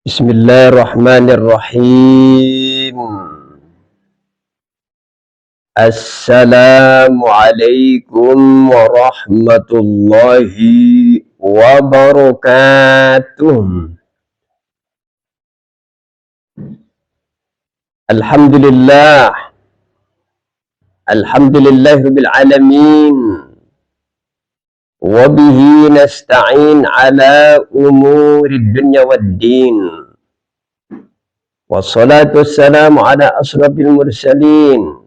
Bismillahirrahmanirrahim. Assalamualaikum warahmatullahi wabarakatuh. Alhamdulillah. Alhamdulillahirabbil alamin. Wabihi nasta'in ala umurid dunya waddin. Wassalatu wassalamu ala asrafil mursalin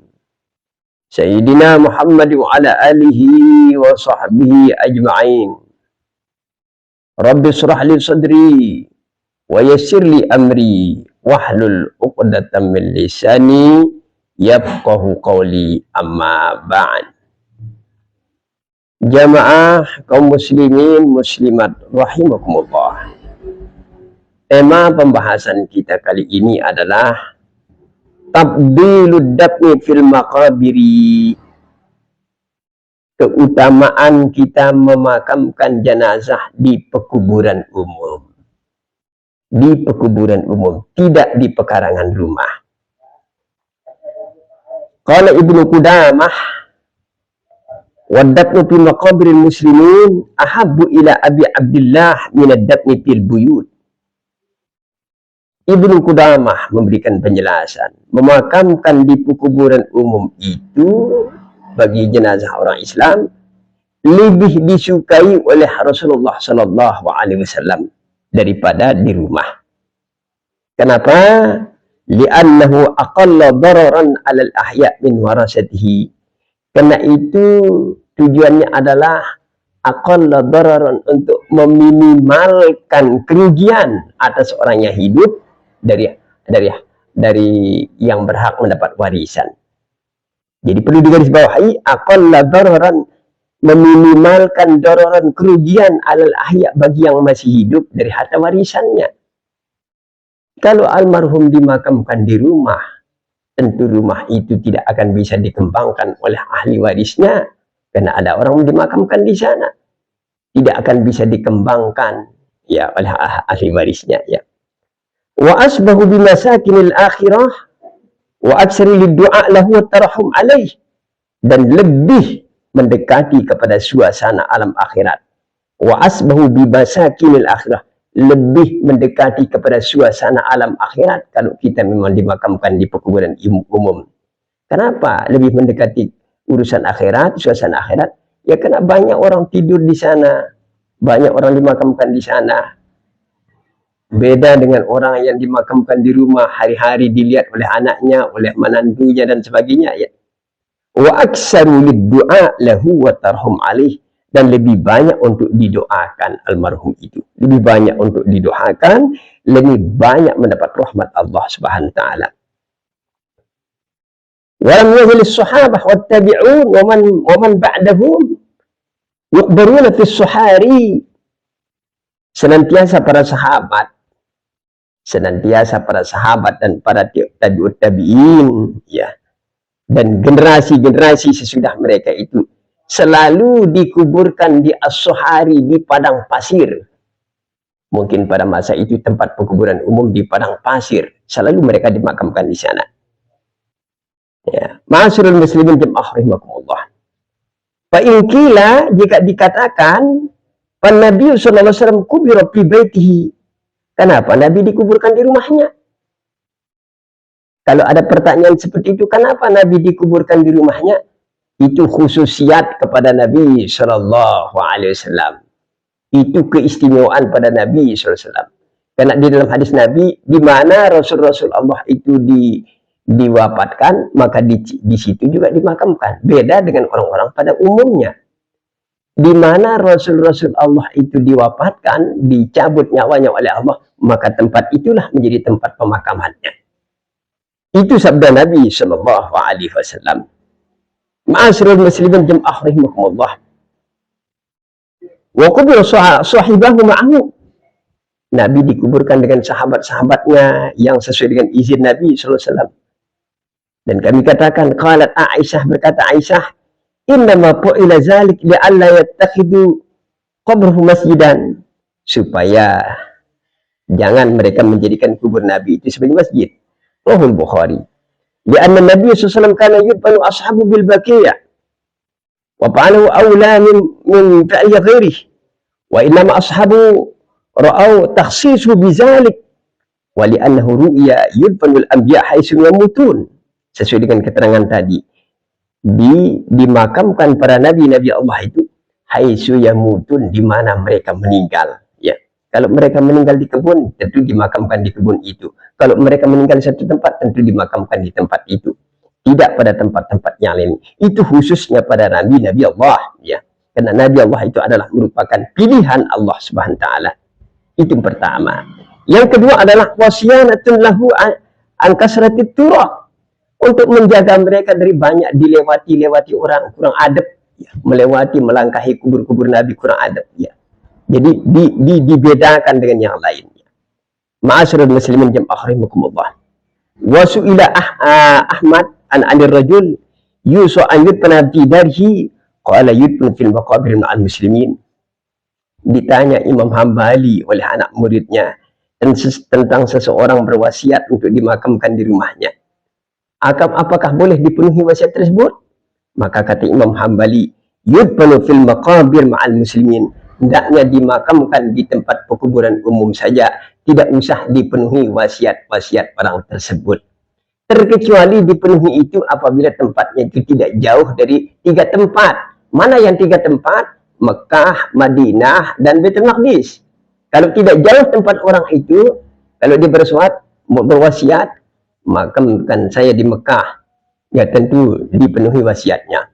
Sayyidina Muhammad wa ala alihi wa sahbihi ajma'in. Rabbi shrah li sadri wa yassir li amri wahlul 'uqdatam min lisani yafqahu qawli, amma ba'd. Jamaah kaum muslimin muslimat rahimakumullah. Tema pembahasan kita kali ini adalah tabdilud dafni fil maqabiri. Keutamaan kita memakamkan jenazah di pekuburan umum. Di pekuburan umum, tidak di pekarangan rumah. Qala Ibnu Qudamah, "Waddafnu fi maqabiril muslimin ahabbu ila Abi Abdillah min ad-dafni fil buyut." Ibnu Qudamah memberikan penjelasan, memakamkan di pekuburan umum itu bagi jenazah orang Islam lebih disukai oleh Rasulullah Sallallahu Alaihi Wasallam daripada di rumah. Kenapa? Li'annahu aqalla dararan 'alal ahya' min warasatihi. Karena itu tujuannya adalah aqalla dararan, untuk meminimalkan kerugian atas orang yang hidup dari yang berhak mendapat warisan. Jadi perlu digarisbawahi, aqalla dararan, meminimalkan dararan, kerugian, alal ahya, bagi yang masih hidup dari harta warisannya. Kalau almarhum dimakamkan di rumah, tentu rumah itu tidak akan bisa dikembangkan oleh ahli warisnya, karena ada orang dimakamkan di sana, tidak akan bisa dikembangkan ya oleh ahli warisnya ya. Wa asbahu bimasakinil akhirah wa aksari liddu'a lahu wa tarahum alaih, dan lebih mendekati kepada suasana alam akhirat. Wa asbahu bimasakinil akhirah, lebih mendekati kepada suasana alam akhirat kalau kita memang dimakamkan di pekuburan umum. Kenapa lebih mendekati urusan akhirat, suasana akhirat? Ya karena banyak orang tidur di sana, banyak orang dimakamkan di sana. Beda dengan orang yang dimakamkan di rumah, hari-hari dilihat oleh anaknya, oleh menantunya dan sebagainya ya. Wa aktsaru liddu'a lahu wa tarhum alaih, dan lebih banyak untuk didoakan almarhum itu. Lebih banyak untuk didoakan, lebih banyak mendapat rahmat Allah Subhanahu wa taala. Wa lam yazil as-sahabah wat tabi'un wa man ba'dahum yuqbaruna fi as-suhari. Senantiasa para sahabat dan para tabi'ut tabi'in ya, dan generasi-generasi sesudah mereka itu selalu dikuburkan di as-suhari, di padang pasir. Mungkin pada masa itu tempat pekuburan umum di padang pasir, selalu mereka dimakamkan di sana ya. Ma'asyiral muslimin jamaah rahimakumullah. Fa in qila, jika dikatakan pan Nabi sallallahu alaihi wasallam kubira fi baitihi, kenapa Nabi dikuburkan di rumahnya? Kalau ada pertanyaan seperti itu, kenapa Nabi dikuburkan di rumahnya? Itu khususiat kepada Nabi Sallallahu Alaihi Wasallam. Itu keistimewaan pada Nabi Sallallahu Alaihi Wasallam. Karena di dalam hadis Nabi, di mana Rasul-Rasul Allah itu diwafatkan, maka di situ juga dimakamkan. Beda dengan orang-orang pada umumnya. Di mana Rasul-Rasul Allah itu diwafatkan, dicabut nyawanya oleh Allah, maka tempat itulah menjadi tempat pemakamannya. Itu sabda Nabi Sallallahu Alaihi Wasallam. Ma'asyiral muslimin jamaah rahimakumullah. Wa qubira sahibahu ma'ahu. Nabi dikuburkan dengan sahabat-sahabatnya yang sesuai dengan izin Nabi Sallallahu Alaihi Wasallam. Dan kami katakan, qalat Aisyah, berkata Aisyah, innama fu'ila zalik li'alla yattakhidu qabrahu masjidan, supaya Jangan mereka menjadikan kubur Nabi itu sebagai masjid. Rahul Bukhari. Lianna Nabi SAW kana yudfanu ashabu bil baqiyah. Wa fa'alahu awla min fa'li ghairih. Wa innama ashabu ra'au takhsisu bizalik. Wa li'annahu ru'ya yudfanu al-anbiya haitsu yamutun. Sesuai dengan keterangan tadi. Dimakamkan para nabi-nabi Allah itu haitsu yamutun, di mana mereka meninggal. Ya. Kalau mereka meninggal di kebun, tentu dimakamkan di kebun itu. Kalau mereka meninggal di satu tempat, tentu dimakamkan di tempat itu. Tidak pada tempat-tempat yang lain. Itu khususnya pada nabi-nabi Allah. Ya. Karena nabi Allah itu adalah merupakan pilihan Allah Subhanahu wa taala. Itu yang pertama. Yang kedua adalah wasyanatun lahu an kasratit turaq. Untuk menjaga mereka dari banyak dilewati orang kurang adab. Ya. Melewati, melangkahi kubur-kubur nabi kurang adab. Ya. Jadi dibedakan dengan yang lainnya. Ma'asyiral muslimin jama'ah rahimakumullah. Wa su'ila Ahmad an 'anil rajul yusu an yutna fi darhi qala yutna fil maqabir ma'al muslimin. Ditanya Imam Hambali oleh anak muridnya tentang seseorang berwasiat untuk dimakamkan di rumahnya. Apakah boleh dipenuhi wasiat tersebut? Maka kata Imam Hambali, yutna fil maqabir ma'al muslimin. Hendaknya dimakamkan di tempat pekuburan umum saja, tidak usah dipenuhi wasiat-wasiat orang tersebut. Terkecuali dipenuhi itu apabila tempatnya itu tidak jauh dari 3 tempat. Mana yang 3 tempat? Mekah, Madinah, dan Baitul Maqdis. Kalau tidak jauh tempat orang itu, kalau dia berwasiat, makamkan saya di Mekah, ya tentu dipenuhi wasiatnya.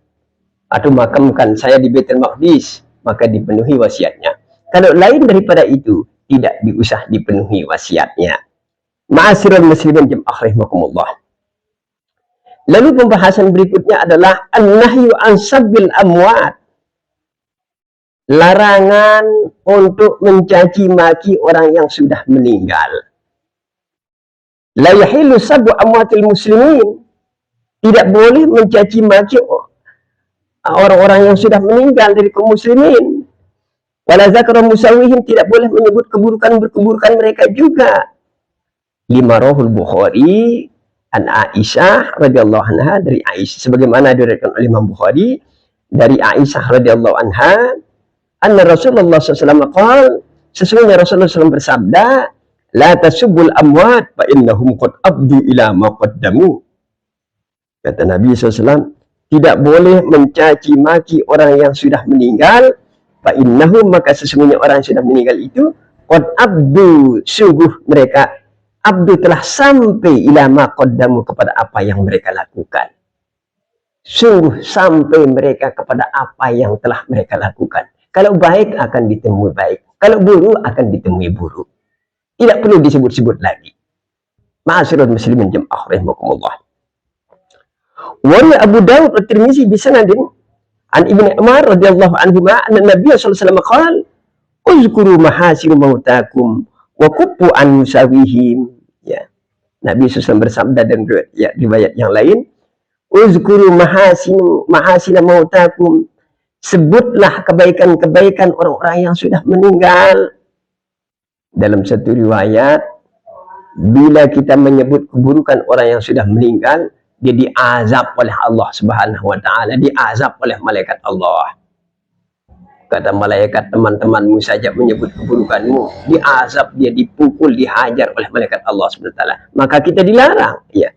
Atau makamkan saya di Baitul Maqdis, maka dipenuhi wasiatnya. Kalau lain daripada itu, tidak diusah dipenuhi wasiatnya. Ma'asyiral muslimin jama'ah rahimakumullah. Lalu pembahasan berikutnya adalah an-nahyu an sabbil amwat. Larangan untuk mencaci maki orang yang sudah meninggal. La yahillu sabbu amwatil muslimin. Tidak boleh mencaci maki orang-orang yang sudah meninggal dari kaum muslimin. Wala zakara musawihim, tidak boleh menyebut keburukan mereka juga. Lima Rahul Bukhari an Aisyah radhiyallahu anha, dari Aisyah sebagaimana diriwayatkan oleh Imam Bukhari dari Aisyah radhiyallahu anha, anna Rasulullah SAW qala, sesungguhnya Rasulullah SAW bersabda, la tasubbul amwat fa innahum qad abdu ila ma qaddamu. Kata Nabi SAW, tidak boleh mencaci maki orang yang sudah meninggal. Fa innahum, maka sesungguhnya orang yang sudah meninggal itu qad abdu, sungguh mereka abdu telah sampai ila ma qaddamu, kepada apa yang mereka lakukan. Sungguh sampai mereka kepada apa yang telah mereka lakukan. Kalau baik akan ditemui baik, kalau buruk akan ditemui buruk. Tidak perlu disebut-sebut lagi. Ma'asyiral muslimin jama'ah rahimakumullah. Wa Abu Dawud at-Tirmizi bi sanadin an Ibnu Umar radhiyallahu anhuma anna Nabiy sallallahu alaihi wasallam qala uzkuru mahasin mautakum wa kuffu an musawihim. Ya. Nabi SAW bersabda dan riwayat yang lain, uzkuru mahasin mautakum, sebutlah kebaikan-kebaikan orang-orang yang sudah meninggal. Dalam satu riwayat, bila kita menyebut keburukan orang yang sudah meninggal, dia diazab oleh Allah Subhanahu wa taala, diazab oleh malaikat Allah. Kata malaikat, teman-temanmu saja menyebut keburukanmu, diazab, dia dipukul, dihajar oleh malaikat Allah Subhanahu wa taala. Maka kita dilarang, ya.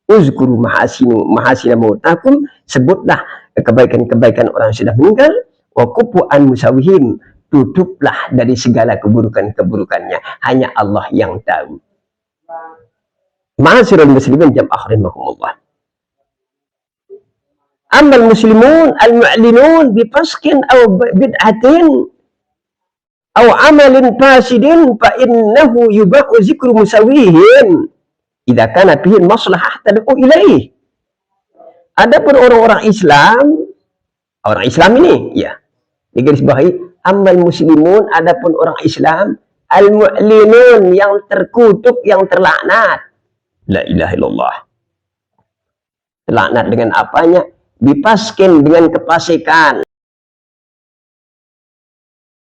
Uzkuru mahasina mautakum, sebutlah kebaikan-kebaikan orang yang sudah meninggal, wa kufu an musawihim, tutuplah dari segala keburukan-keburukannya. Hanya Allah yang tahu. Ma'asyiral muslimin jama'ah rahimakumullah. Amal muslimun al-mu'linun bi fasqin aw bid'atin aw amalin fasidin fa innahu yubahu zikru musawihim idza kana fihi maslahah tad'u ilaih. Adapun orang-orang Islam ini, ya, digarisbawahi, amal muslimun, adapun orang Islam, al-mu'linun, yang terkutuk, yang terlaknat. La ilaha illallah. Terlaknat dengan apanya? Dipaskin dengan kefasikan.